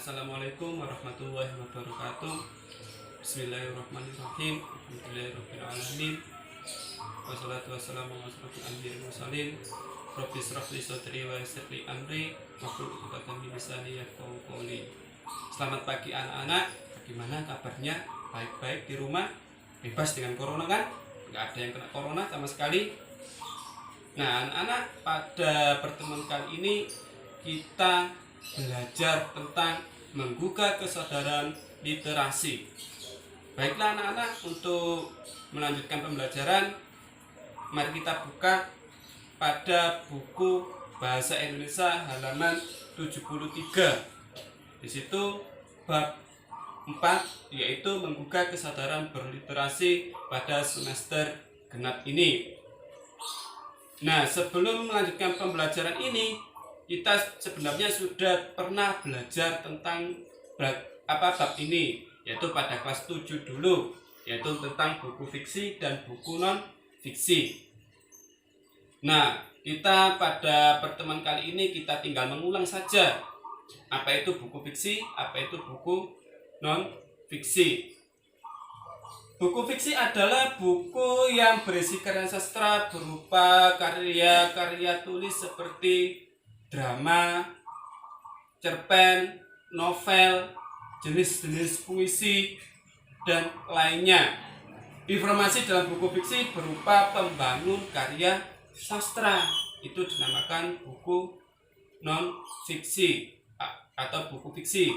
Assalamualaikum warahmatullahi wabarakatuh. Bismillahirrahmanirrahim. Alhamdulillahirrahmanirrahim. Wassalatu wassalamu ala asyrofil anbiya'i wal mursalin. Rabbi shrah li sadri wa yassir li amri wahlul 'uqdatam min lisani yafqahu qawli. Selamat pagi anak-anak. Bagaimana kabarnya? Baik-baik di rumah? Bebas dengan corona kan? Nggak ada yang kena corona sama sekali. Nah, anak-anak, pada pertemuan kali ini kita belajar tentang menggugah kesadaran literasi. Baiklah anak-anak, untuk melanjutkan pembelajaran, mari kita buka pada buku Bahasa Indonesia halaman 73. Di situ bab 4, yaitu menggugah kesadaran berliterasi pada semester genap ini. Nah, sebelum melanjutkan pembelajaran ini, kita sebenarnya sudah pernah belajar tentang bab ini, yaitu pada kelas 7 dulu, yaitu tentang buku fiksi dan buku non fiksi. Nah, kita pada pertemuan kali ini kita tinggal mengulang saja apa itu buku fiksi, apa itu buku non fiksi. Buku fiksi adalah buku yang berisi karya sastra berupa karya-karya tulis seperti drama, cerpen, novel, jenis-jenis puisi, dan lainnya. Informasi dalam buku fiksi berupa pembangun karya sastra. Itu dinamakan buku non-fiksi atau buku fiksi.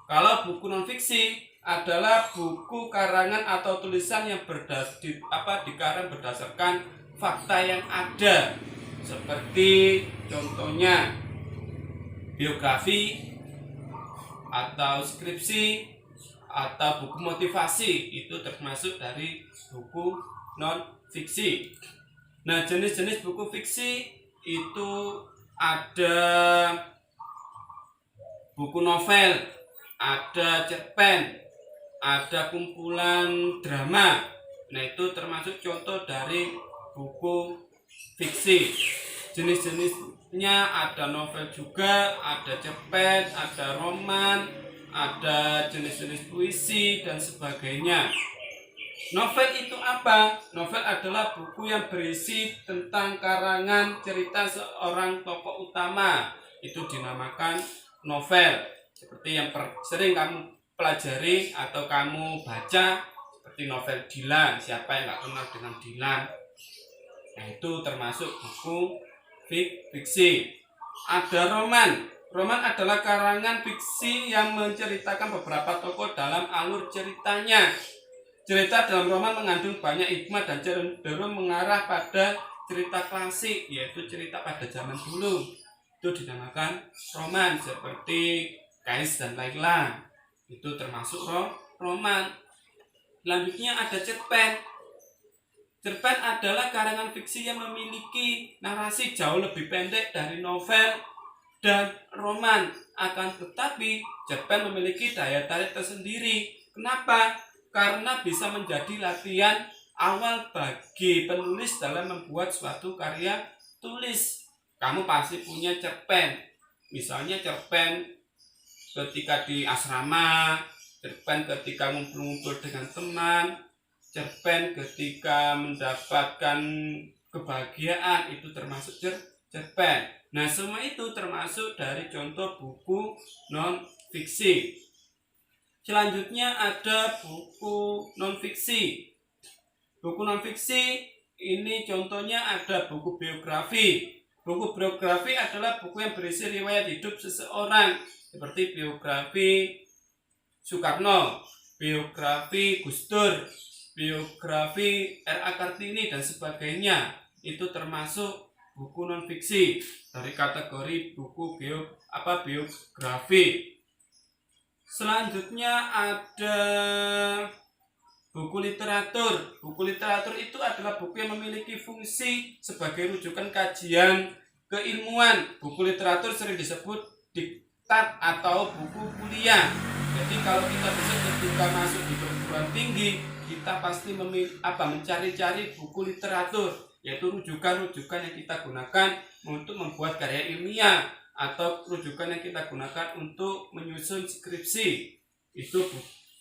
Kalau buku non-fiksi adalah buku karangan atau tulisan yang dikarang berdasarkan fakta yang ada. Seperti contohnya biografi atau skripsi atau buku motivasi, itu termasuk dari buku non fiksi. Nah, jenis-jenis buku fiksi itu ada buku novel, ada cerpen, ada kumpulan drama. Nah, itu termasuk contoh dari buku fiksi. Jenis-jenisnya ada novel juga, ada cerpen, ada roman, ada jenis-jenis puisi dan sebagainya. Novel itu apa? Novel adalah buku yang berisi tentang karangan cerita seorang tokoh utama. Itu dinamakan novel. Seperti yang sering kamu pelajari atau kamu baca, seperti novel Dilan. Siapa yang nggak kenal dengan Dilan? Nah, itu termasuk buku fiksi. Ada roman. Roman adalah karangan fiksi yang menceritakan beberapa tokoh dalam alur ceritanya. Cerita dalam roman mengandung banyak hikmah dan cenderung mengarah pada cerita klasik, yaitu cerita pada zaman dulu. Itu dinamakan roman, seperti Kais dan Laila. Itu termasuk roman. Selanjutnya ada cerpen. Cerpen adalah karangan fiksi yang memiliki narasi jauh lebih pendek dari novel dan roman. Akan tetapi, cerpen memiliki daya tarik tersendiri. Kenapa? Karena bisa menjadi latihan awal bagi penulis dalam membuat suatu karya tulis. Kamu pasti punya cerpen. Misalnya cerpen ketika di asrama, cerpen ketika ngumpul-ngumpul dengan teman, cerpen ketika mendapatkan kebahagiaan, itu termasuk cerpen. Nah, semua itu termasuk dari contoh buku non-fiksi. Selanjutnya ada buku non-fiksi. Buku non-fiksi ini contohnya ada buku biografi. Buku biografi adalah buku yang berisi riwayat hidup seseorang, seperti biografi Soekarno, biografi Gus Dur, biografi R.A. Kartini dan sebagainya. Itu termasuk buku non-fiksi dari kategori buku biografi. Selanjutnya ada buku literatur. Buku literatur itu adalah buku yang memiliki fungsi sebagai rujukan kajian keilmuan. Buku literatur sering disebut diktat atau buku kuliah. Jadi kalau kita bisa ketika masuk di perguruan tinggi, kita pasti mencari-cari buku literatur, yaitu rujukan-rujukan yang kita gunakan untuk membuat karya ilmiah atau rujukan yang kita gunakan untuk menyusun skripsi. Itu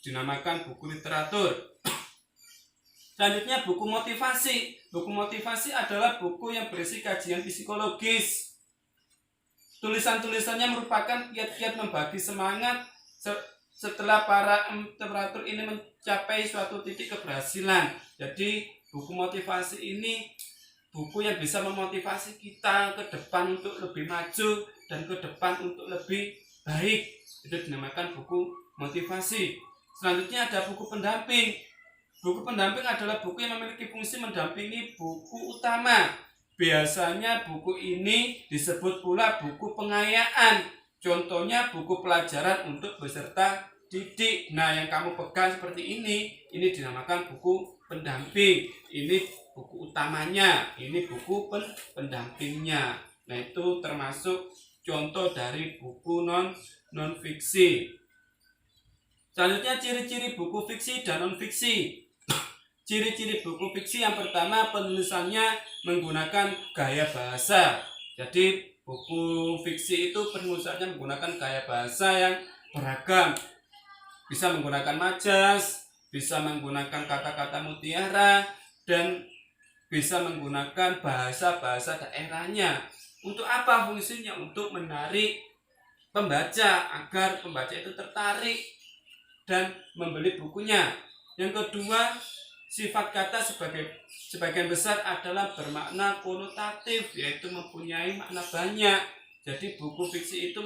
dinamakan buku literatur. Selanjutnya buku motivasi. Buku motivasi adalah buku yang berisi kajian psikologis. Tulisan-tulisannya merupakan kiat-kiat membagi semangat setelah para literatur ini mencapai suatu titik keberhasilan. Jadi buku motivasi ini buku yang bisa memotivasi kita ke depan untuk lebih maju dan ke depan untuk lebih baik. Itu dinamakan buku motivasi. Selanjutnya ada buku pendamping. Buku pendamping adalah buku yang memiliki fungsi mendampingi buku utama. Biasanya buku ini disebut pula buku pengayaan. Contohnya buku pelajaran untuk peserta didik. Nah, yang kamu pegang seperti ini dinamakan buku pendamping. Ini buku utamanya, ini buku pendampingnya. Nah, itu termasuk contoh dari buku non fiksi. Selanjutnya ciri-ciri buku fiksi dan non fiksi. Ciri-ciri buku fiksi yang pertama, penulisannya menggunakan gaya bahasa. Jadi buku fiksi itu penulisannya menggunakan gaya bahasa yang beragam. Bisa menggunakan majas, bisa menggunakan kata-kata mutiara, dan bisa menggunakan bahasa-bahasa daerahnya. Untuk apa fungsinya? Untuk menarik pembaca agar pembaca itu tertarik dan membeli bukunya. Yang kedua, sifat kata sebagian besar adalah bermakna konotatif, yaitu mempunyai makna banyak. Jadi buku fiksi itu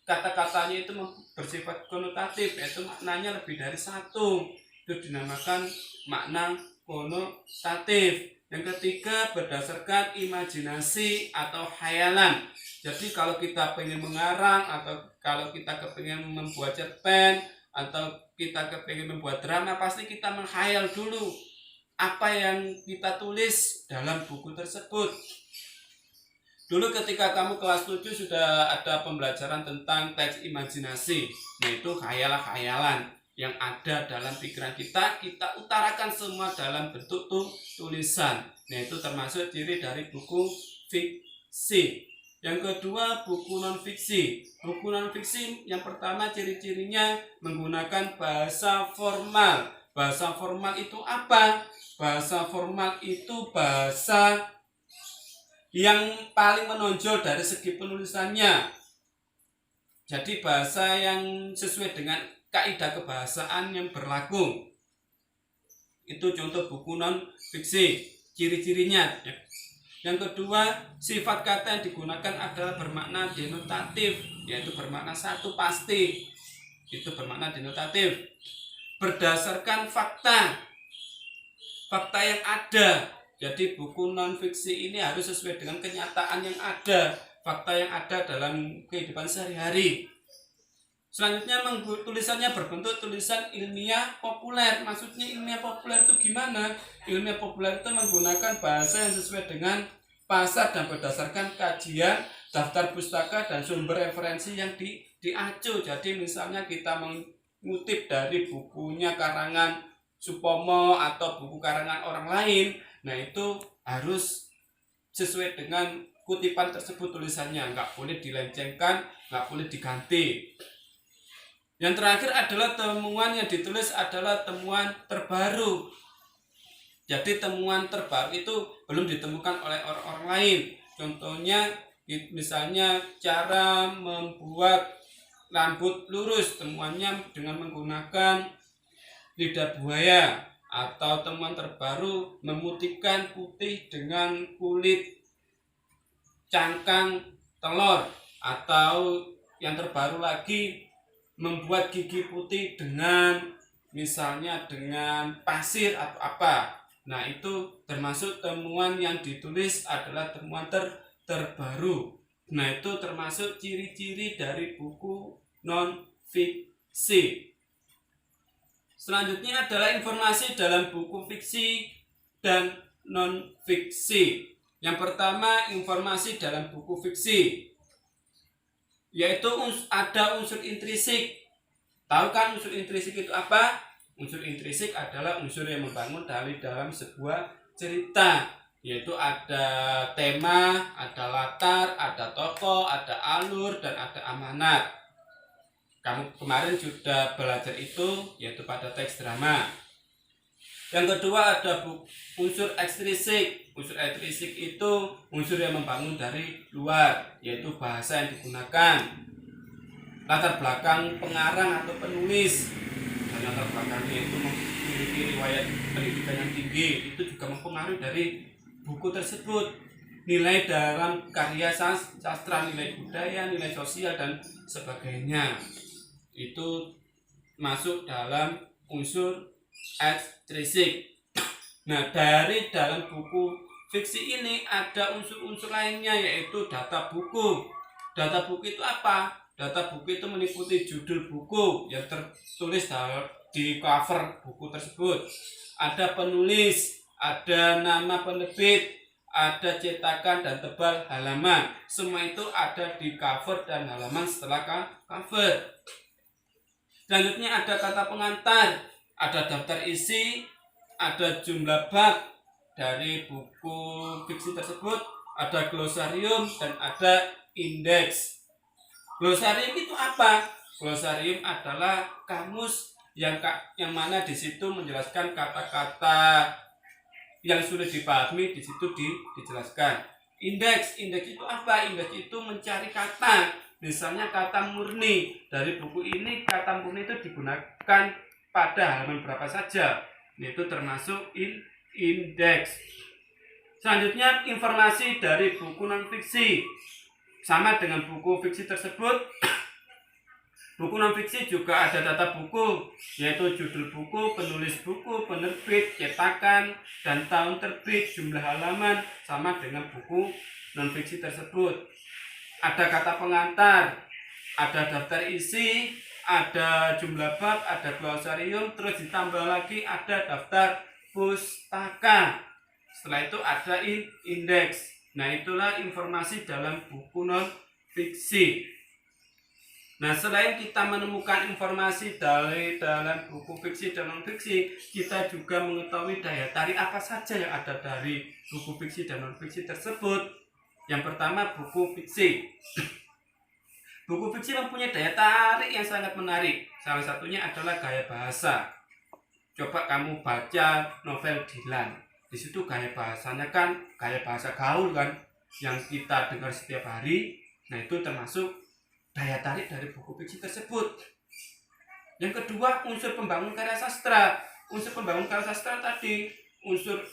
kata-katanya itu bersifat konotatif, yaitu maknanya lebih dari satu. Itu dinamakan makna konotatif. Yang ketiga, berdasarkan imajinasi atau khayalan. Jadi kalau kita pengen mengarang, atau kalau kita kepingin membuat cerpen, atau kita kepingin membuat drama, pasti kita menghayal dulu apa yang kita tulis dalam buku tersebut. Dulu ketika kamu kelas 7 sudah ada pembelajaran tentang teks imajinasi, yaitu khayalan-khayalan yang ada dalam pikiran kita utarakan semua dalam bentuk tulisan. Nah, itu termasuk ciri dari buku fiksi. Yang kedua, buku non fiksi. Buku non fiksi yang pertama ciri-cirinya menggunakan bahasa formal. Bahasa formal itu apa? Bahasa formal itu bahasa yang paling menonjol dari segi penulisannya. Jadi bahasa yang sesuai dengan kaidah kebahasaan yang berlaku. Itu contoh buku non fiksi. Ciri-cirinya. Yang kedua, sifat kata yang digunakan adalah bermakna denotatif, yaitu bermakna satu pasti. Itu bermakna denotatif. Berdasarkan fakta yang ada. Jadi buku non fiksi ini harus sesuai dengan kenyataan yang ada, fakta yang ada dalam kehidupan sehari-hari. Selanjutnya, tulisannya berbentuk tulisan ilmiah populer. Maksudnya ilmiah populer itu gimana? Ilmiah populer itu menggunakan bahasa yang sesuai dengan pasar dan berdasarkan kajian, daftar pustaka, dan sumber referensi yang diacu. Jadi misalnya kita mengutip dari bukunya karangan Supomo atau buku karangan orang lain, nah itu harus sesuai dengan kutipan tersebut tulisannya, nggak boleh dilencengkan, nggak boleh diganti. Yang terakhir adalah temuan yang ditulis adalah temuan terbaru. Jadi temuan terbaru itu belum ditemukan oleh orang lain. Contohnya misalnya cara membuat rambut lurus, temuannya dengan menggunakan lidah buaya. Atau temuan terbaru memutihkan putih dengan kulit cangkang telur. Atau yang terbaru lagi, membuat gigi putih dengan misalnya dengan pasir atau apa. Nah, itu termasuk temuan yang ditulis adalah temuan terbaru. Nah, itu termasuk ciri-ciri dari buku non fiksi. Selanjutnya adalah informasi dalam buku fiksi dan non fiksi. Yang pertama, informasi dalam buku fiksi, yaitu ada unsur intrinsik. Tahu kan unsur intrinsik itu apa? Unsur intrinsik adalah unsur yang membangun dalam sebuah cerita, yaitu ada tema, ada latar, ada tokoh, ada alur, dan ada amanat. Kamu kemarin sudah belajar itu, yaitu pada teks drama. Yang kedua ada unsur ekstrinsik. Unsur ekstrinsik itu unsur yang membangun dari luar, yaitu bahasa yang digunakan, latar belakang pengarang atau penulis, dan latar belakangnya itu memiliki riwayat pendidikan yang tinggi. Itu juga mempengaruhi dari buku tersebut. Nilai dalam karya sastra, nilai budaya, nilai sosial, dan sebagainya. Itu masuk dalam unsur ekstrinsik. Nah, dari dalam buku fiksi ini ada unsur-unsur lainnya, yaitu data buku. Data buku itu apa? Data buku itu meliputi judul buku yang tertulis di cover buku tersebut. Ada penulis, ada nama penerbit, ada cetakan dan tebal halaman. Semua itu ada di cover dan halaman setelah cover. Selanjutnya ada kata pengantar, ada daftar isi, ada jumlah bab dari buku fiksi tersebut, ada glosarium, dan ada indeks. Glosarium itu apa? Glosarium adalah kamus yang mana di situ menjelaskan kata-kata yang sudah dipahami, di situ dijelaskan. Indeks itu apa? Indeks itu mencari kata. Misalnya kata murni, dari buku ini kata murni itu digunakan pada halaman berapa saja, itu termasuk indeks. Selanjutnya informasi dari buku non fiksi. Sama dengan buku fiksi tersebut, buku non fiksi juga ada data buku, yaitu judul buku, penulis buku, penerbit, cetakan, dan tahun terbit, jumlah halaman. Sama dengan buku non fiksi tersebut. Ada kata pengantar, ada daftar isi, ada jumlah bab, ada glosarium, terus ditambah lagi ada daftar pustaka. Setelah itu ada indeks. Nah, itulah informasi dalam buku non fiksi. Nah, selain kita menemukan informasi dari dalam buku fiksi dan non fiksi, kita juga mengetahui daya tarik apa saja yang ada dari buku fiksi dan non fiksi tersebut. Yang pertama, buku fiksi. Buku fiksi mempunyai daya tarik yang sangat menarik. Salah satunya adalah gaya bahasa. Coba kamu baca novel Dylan. Di situ gaya bahasanya kan gaya bahasa gaul kan, yang kita dengar setiap hari. Nah, itu termasuk daya tarik dari buku fiksi tersebut. Yang kedua, unsur pembangun karya sastra. Unsur pembangun karya sastra tadi, unsur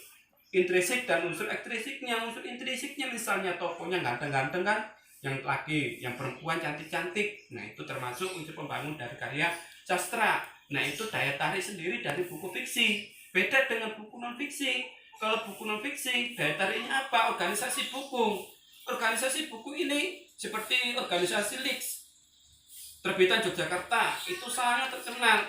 intrinsik dan unsur ekstrinsiknya. Unsur intrinsiknya misalnya tokohnya ganteng-ganteng kan, yang laki, yang perempuan cantik-cantik. Nah, itu termasuk unsur pembangun dari karya sastra. Nah, itu daya tarik sendiri dari buku fiksi. Beda dengan buku non fiksi. Kalau buku non fiksi, daya tariknya apa? Organisasi buku. Organisasi buku ini seperti organisasi Leaks, terbitan Yogyakarta, itu sangat terkenal.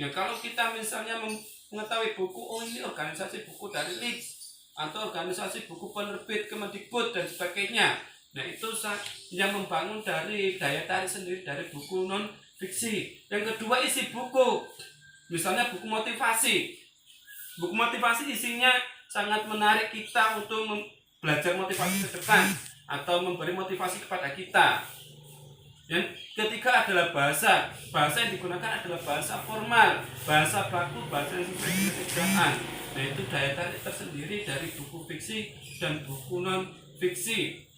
Nah, kalau kita misalnya mengetahui buku, oh ini organisasi buku dari Leaks, atau organisasi buku penerbit Kemendikbud dan sebagainya. Nah, itu yang membangun dari daya tarik sendiri dari buku non fiksi. Yang kedua, isi buku. Misalnya buku motivasi. Buku motivasi isinya sangat menarik kita untuk belajar motivasi ke depan atau memberi motivasi kepada kita. Yang ketiga adalah bahasa. Bahasa yang digunakan adalah bahasa formal, bahasa baku, bahasa yang sesuai dengan kerjaan. Nah, itu daya tarik tersendiri dari buku fiksi dan buku non fiksi.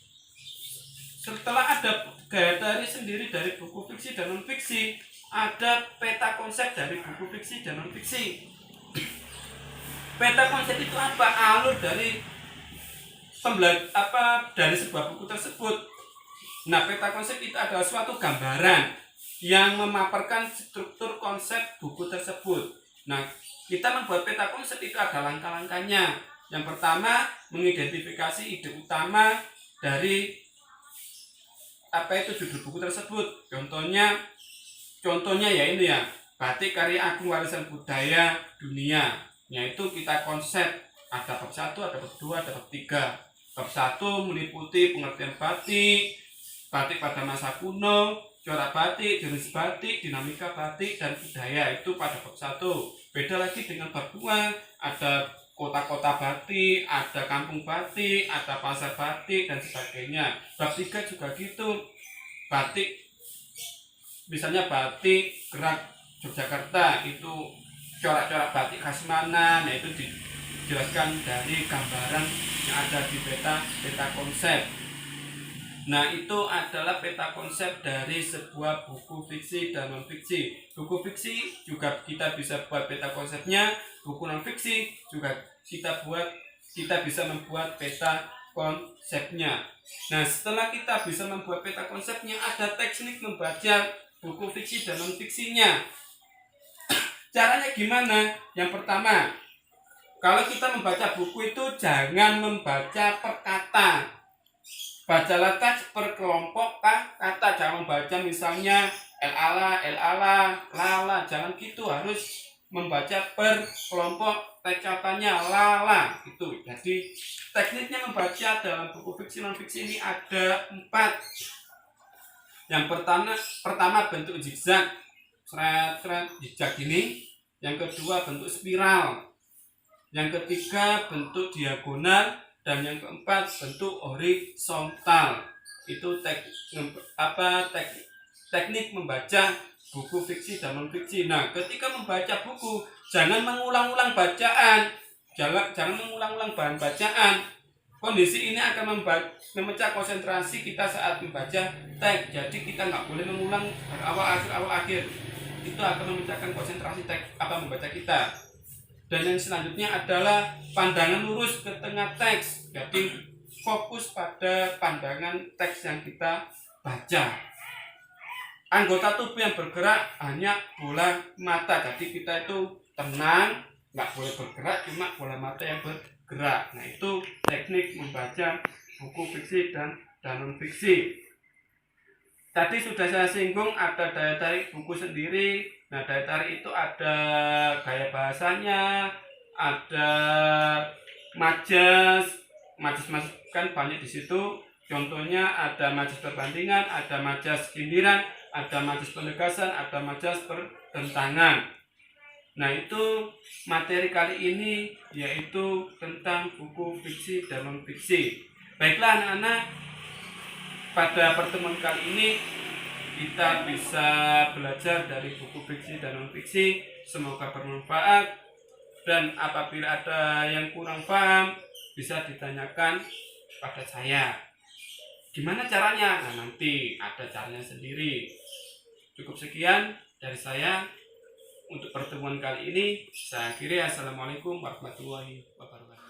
Setelah ada daya tarik sendiri dari buku fiksi dan non fiksi, ada peta konsep dari buku fiksi dan non fiksi. Peta konsep itu apa? Alur dari dari sebuah buku tersebut. Nah, peta konsep itu adalah suatu gambaran yang memaparkan struktur konsep buku tersebut. Nah, kita membuat peta konsep itu ada langkah-langkahnya. Yang pertama, mengidentifikasi ide utama dari apa itu judul buku tersebut. Contohnya ya ini ya, batik karya agung warisan budaya dunia. Yaitu kita konsep ada bab 1, ada bab 2, ada bab 3. Bab 1 meliputi pengertian batik, batik pada masa kuno, corak batik, jenis batik, dinamika batik, dan budaya. Itu pada bab 1. Beda lagi dengan bab 2, ada kota-kota batik, ada kampung batik, ada pasar batik dan sebagainya. Bab 3 juga gitu. Batik, misalnya batik gerak Yogyakarta itu corak-corak batik khas mana, nah itu dijelaskan dari gambaran yang ada di peta konsep. Nah, itu adalah peta konsep dari sebuah buku fiksi dan non fiksi. Buku fiksi juga kita bisa buat peta konsepnya, buku non fiksi juga kita bisa membuat peta konsepnya. Nah, setelah kita bisa membuat peta konsepnya, ada teknik membaca buku fiksi dan non fiksinya. Caranya gimana? Yang pertama, kalau kita membaca buku itu jangan membaca per kata. Bacalah teks per kelompok kata, jangan membaca misalnya lala, lala, jangan gitu, harus membaca per kelompok teks katanya lala gitu. Jadi tekniknya membaca dalam buku fiksi non fiksi ini ada 4. Yang pertama bentuk zigzag, zigzag ini. Yang kedua bentuk spiral. Yang ketiga bentuk diagonal. Dan yang keempat bentuk horizontal. Itu teknik membaca buku fiksi dan non fiksi. Nah, ketika membaca buku jangan mengulang-ulang bacaan, jangan mengulang-ulang bahan bacaan. Kondisi ini akan memecah konsentrasi kita saat membaca teks. Jadi kita nggak boleh mengulang dari awal akhir. Itu akan memecahkan konsentrasi teks membaca kita. Dan yang selanjutnya adalah pandangan lurus ke tengah teks. Jadi fokus pada pandangan teks yang kita baca. Anggota tubuh yang bergerak hanya bola mata. Jadi kita itu tenang, nggak boleh bergerak, cuma bola mata yang bergerak. Nah, itu teknik membaca buku fiksi dan non fiksi. Tadi sudah saya singgung ada daya tarik buku sendiri. Nah, daya tarik itu ada gaya bahasanya, ada majas kan banyak di situ. Contohnya ada majas perbandingan, ada majas sindiran, ada majas penegasan, ada majas pertentangan. Nah, itu materi kali ini yaitu tentang buku fiksi dan non fiksi. Baiklah anak-anak, pada pertemuan kali ini kita bisa belajar dari buku fiksi dan non fiksi. Semoga bermanfaat, dan apabila ada yang kurang paham bisa ditanyakan pada saya. Gimana caranya? Nah, nanti ada caranya sendiri. Cukup sekian dari saya untuk pertemuan kali ini. Saya akhiri. Assalamualaikum warahmatullahi wabarakatuh.